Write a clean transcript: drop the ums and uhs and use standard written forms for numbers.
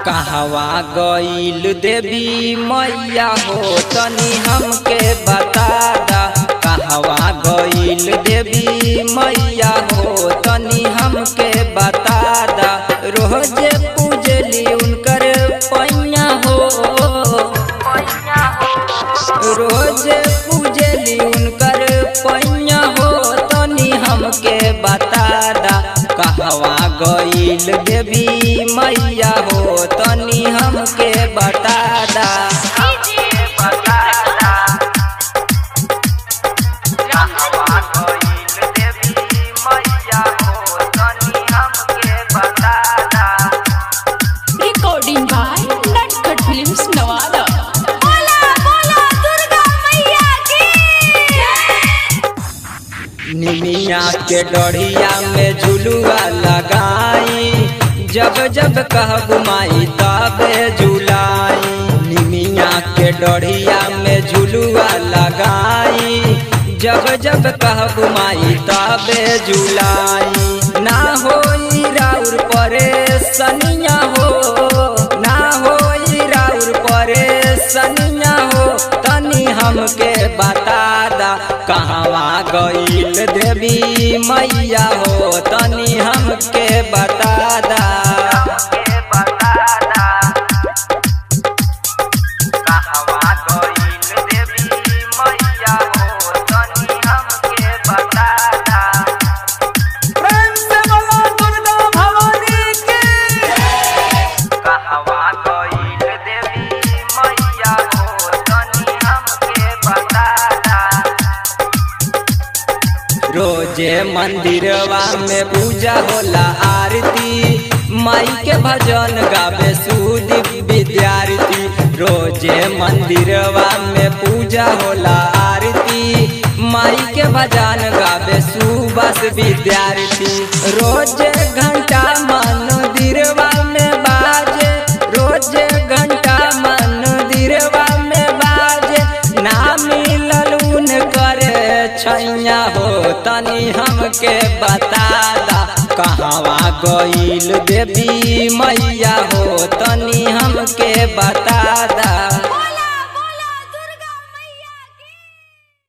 कहवा गईल देवी मैया हो तनी हमके बता दा। कहवा गईल देवी मैया हो तनी हमके बता दा। रोजे पूजली उनकर पैया हो, रोजे पूजली उनकर पैया हो तनी हमके बता दा। कहवा गईल देवी मैया हो तनी हमके बता दा। रिकॉर्डिंग बाय नटखट फिल्म्स नवादा। बोला बोला दुर्गा मैया की। निमिया के डढ़िया में झुलुआ लगाई, जब जब कह घुमाई तबे झुलाई। निमिया के डढ़िया में झुलुआ लगाई, जब जब कह घुमाई तबे झुलाई। ना होई राउर परेशानिया हो, ना होई राउर परेशानिया हो तनी हमके बता दा। कहवा गईल देवी मैया हो तनी हमके बता दा। रोजे मंदिरवा में पूजा होला आरती, माई के भजन गावे सुदीप विद्यार्थी। रोजे मंदिरवा में पूजा होला आरती, माई के भजन गावे सुबस विद्यार्थी। रोजे घंटा मंदिरवा में बाजे, रोजे घंटा मंदिरवा में बाजे। ना मिलल उन करे छैया हो तनी हमके बता दा। कहवा गईल देवी मैया हो तनी हमके बता दा।